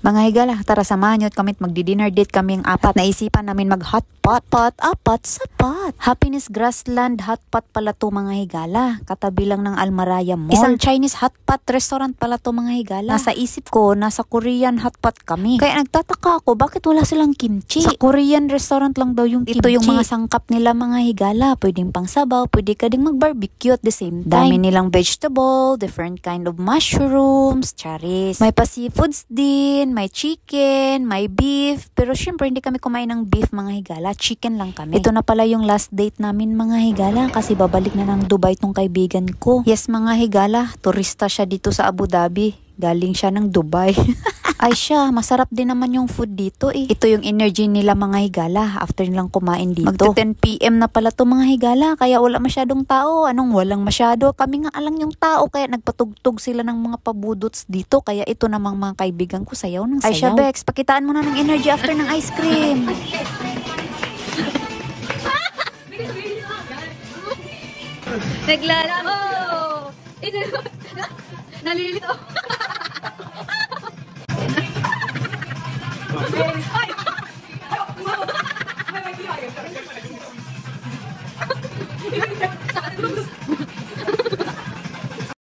Mga higala, tara samahan nyo at kami magdi-dinner date kami ang apat. Naisipan namin mag-hotpot, apat, sapat. Happiness Grassland hotpot pala to mga higala. Katabi lang ng Almaraya Mall. Isang Chinese hotpot restaurant pala to mga higala. Nasa isip ko, nasa Korean hotpot kami. Kaya nagtataka ako, bakit wala silang kimchi? Sa Korean restaurant lang daw yung kimchi. Ito yung mga sangkap nila mga higala. Pwedeng pang sabaw, pwede ka ding mag-barbecue at the same time. Dami nilang vegetable, different kind of mushrooms, charis. May pa seafoods din, may chicken, may beef. Pero syempre hindi kami kumain ng beef mga higala. Chicken lang kami. Ito na pala yung last date namin mga higala kasi babalik na ng Dubai tong kaibigan ko. Yes mga higala, turista siya dito sa Abu Dhabi. Galing siya ng Dubai. Ay siya, masarap din naman yung food dito eh. Ito yung energy nila mga higala after nilang kumain dito. Magto 10 PM na pala to mga higala kaya wala masyadong tao. Anong walang masyado? Kami nga alang yung tao kaya nagpatugtog sila ng mga pabudots dito. Kaya ito namang mga kaibigan ko sayaw ng sayaw. Ay siya Bex, pakitaan mo na ng energy after ng ice cream. Naglalaro! Nalilito!